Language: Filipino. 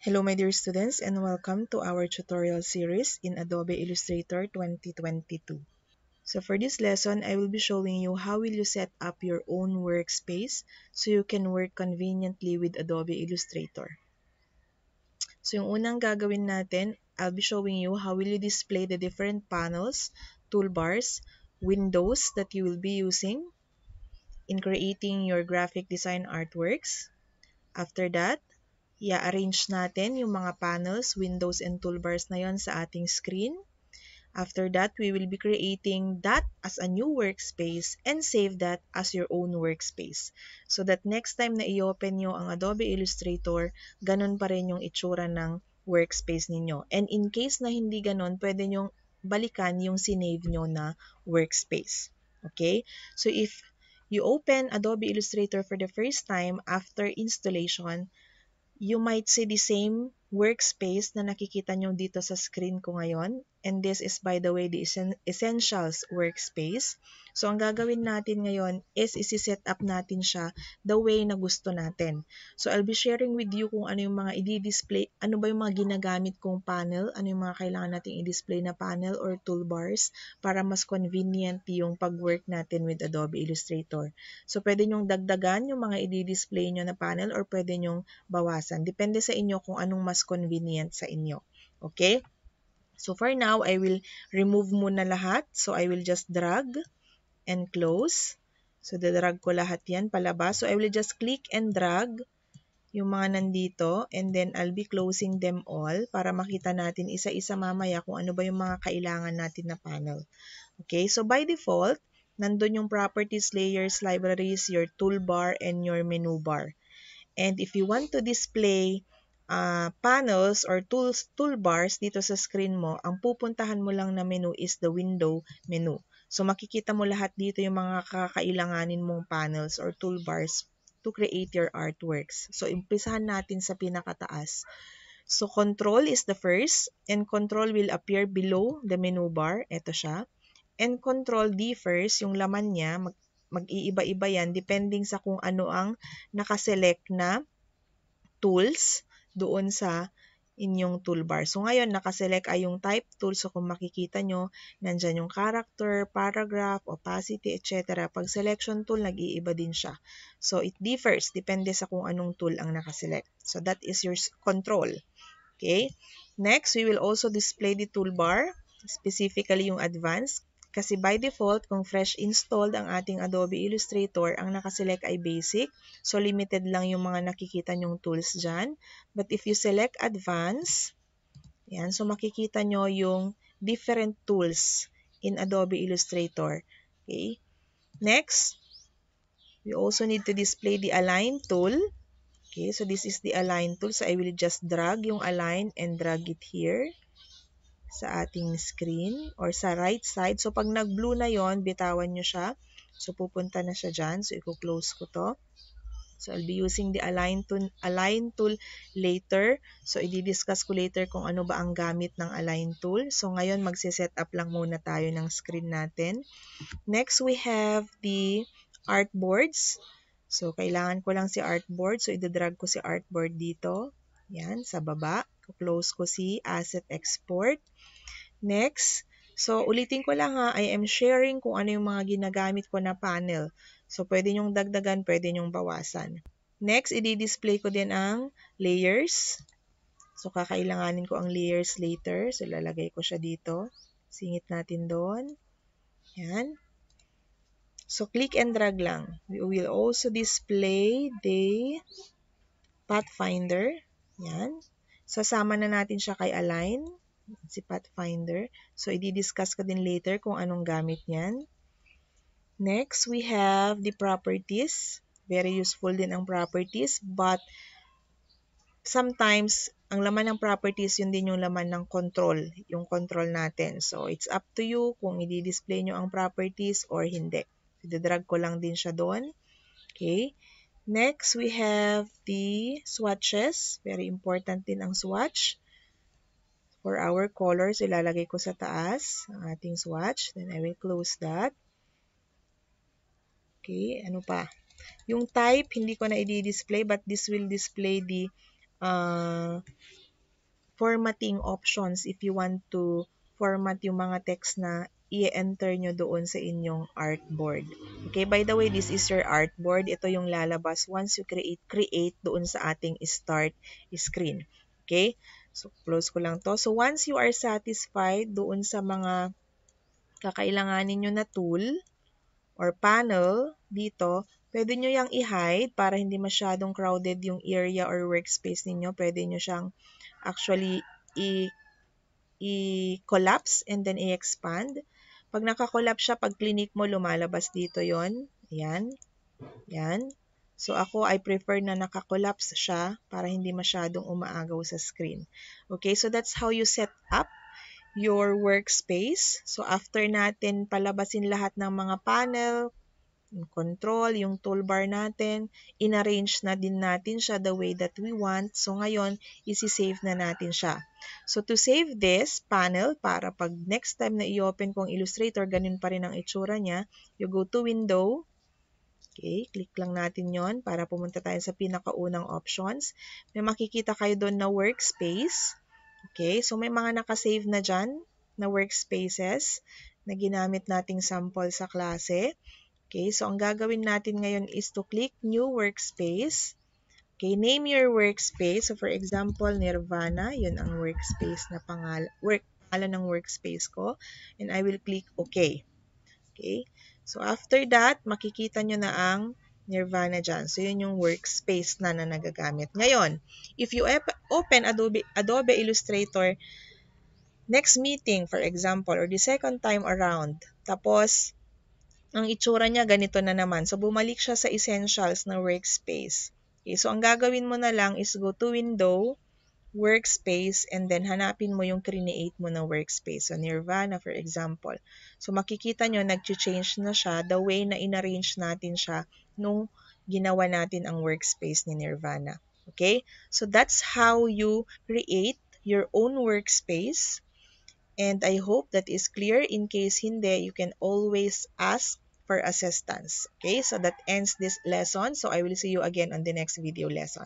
Hello my dear students and welcome to our tutorial series in Adobe Illustrator 2022. So for this lesson, I will be showing you how will you set up your own workspace so you can work conveniently with Adobe Illustrator. So yung unang gagawin natin, I'll be showing you how will you display the different panels, toolbars, windows that you will be using in creating your graphic design artworks. After that, i-arrange natin yung mga panels, windows, and toolbars na yon sa ating screen. After that, we will be creating that as a new workspace and save that as your own workspace. So that next time na i-open nyo ang Adobe Illustrator, ganun pa rin yung itsura ng workspace ninyo. And in case na hindi ganun, pwede nyong balikan yung sinave nyo na workspace. Okay? So if you open Adobe Illustrator for the first time after installation, you might see the same workspace na nakikita nyo dito sa screen ko ngayon. And this is, by the way, the Essentials workspace. So, ang gagawin natin ngayon is isi-set up natin siya the way na gusto natin. So, I'll be sharing with you kung ano yung mga i-display, ano ba yung mga ginagamit kong panel, ano yung mga kailangan nating i-display na panel or toolbars para mas convenient yung pag-work natin with Adobe Illustrator. So, pwede nyong dagdagan yung mga i-display nyo na panel or pwede nyong bawasan. Depende sa inyo kung anong mas convenient sa inyo. Okay? So for now, I will remove muna lahat. So I will just drag and close. So drag ko lahat yan palabas. So I will just click and drag yung mga nandito and then I'll be closing them all para makita natin isa-isa mamaya kung ano ba yung mga kailangan natin na panel. Okay? So by default, nandun yung properties, layers, libraries, your toolbar, and your menu bar. And if you want to display panels or toolbars dito sa screen mo, ang pupuntahan mo lang na menu is the window menu. So makikita mo lahat dito yung mga kakailanganin mong panels or toolbars to create your artworks. So umpisahan natin sa pinakataas. So control is the first and control will appear below the menu bar. Ito siya. And control differs, yung laman niya, mag-iiba-iba yan depending sa kung ano ang nakaselect na tools doon sa inyong toolbar. So ngayon, nakaselect ay yung type tool. So kung makikita nyo, nandyan yung character, paragraph, opacity, etc. Pag selection tool, nag-iiba din siya. So it differs, depende sa kung anong tool ang nakaselect. So that is your control. Okay? Next, we will also display the toolbar, specifically yung advanced. Kasi by default, kung fresh installed ang ating Adobe Illustrator, ang nakaselect ay basic. So, limited lang yung mga nakikita nyong tools dyan. But if you select advanced, yan, so makikita nyo yung different tools in Adobe Illustrator. Okay? Next, we also need to display the align tool. Okay, so this is the align tool. So, I will just drag yung align and drag it here sa ating screen or sa right side. So, pag nag-blue na yon, bitawan nyo siya. So, pupunta na siya dyan. So, i-close ko to. So, I'll be using the align tool later. So, i-discuss ko later kung ano ba ang gamit ng align tool. So, ngayon, magsiset up lang muna tayo ng screen natin. Next, we have the artboards. So, kailangan ko lang si artboard. So, i-drag ko si artboard dito. Yan, sa baba. Close ko si asset export. Next, so ulitin ko lang ha, I am sharing kung ano yung mga ginagamit ko na panel. So, pwede nyong dagdagan, pwede nyong bawasan. Next, i-display ko din ang layers. So, kakailanganin ko ang layers later. So, lalagay ko siya dito. Singit natin doon. Yan. So, click and drag lang. We will also display the Pathfinder. Yan. Sasama na natin siya kay Align. Si Pathfinder. So, i-discuss ko din later kung anong gamit niyan. Next, we have the properties. Very useful din ang properties. But, sometimes, ang laman ng properties, yun din yung laman ng control. Yung control natin. So, it's up to you kung i-display nyo ang properties or hindi. I-drag ko lang din siya doon. Okay. Next, we have the swatches. Very important din ang swatch. For our colors, ilalagay ko sa taas ang ating swatch. Then, I will close that. Okay, ano pa? Yung type, hindi ko na i-display but this will display the formatting options if you want to format yung mga text na i-enter nyo doon sa inyong artboard. Okay, by the way, this is your artboard. Ito yung lalabas once you create doon sa ating start screen. Okay, so close ko lang to. So once you are satisfied doon sa mga kakailanganin nyo na tool or panel dito, pwede nyo yang i-hide para hindi masyadong crowded yung area or workspace ninyo. Pwede nyo siyang actually i-collapse and then i-expand. Pag nakakollapse siya, pag clinic mo, lumalabas dito yon. Ayan. Yan. So ako, I prefer na nakakollapse siya para hindi masyadong umaagaw sa screen. Okay, so that's how you set up your workspace. So after natin palabasin lahat ng mga panel, yung control, yung toolbar natin, in-arrange na din natin siya the way that we want. So ngayon, isi-save na natin siya. So to save this panel, para pag next time na i-open kong Illustrator, ganun pa rin ang itsura niya, you go to Window. Okay, click lang natin yon para pumunta tayo sa pinakaunang options. May makikita kayo doon na workspace. Okay, so may mga nakasave na dyan na workspaces na ginamit nating sample sa klase. Okay, so ang gagawin natin ngayon is to click New Workspace. Okay, name your workspace. So for example, Nirvana, yun ang workspace na pangalan ng workspace ko. And I will click OK. Okay, so after that, makikita nyo na ang Nirvana dyan. So yun yung workspace na nagagamit. Ngayon, if you open Adobe Illustrator next meeting, for example, or the second time around, tapos ang itsura niya ganito na naman. So, bumalik siya sa essentials na workspace. Okay, so, ang gagawin mo na lang is go to Window, Workspace, and then hanapin mo yung create mo na workspace. So, Nirvana, for example. So, makikita nyo, nag-change na siya the way na in-arrange natin siya nung ginawa natin ang workspace ni Nirvana. Okay? So, that's how you create your own workspace. And I hope that is clear. In case hindi, you can always ask for assistance. Okay, so that ends this lesson. So I will see you again on the next video lesson.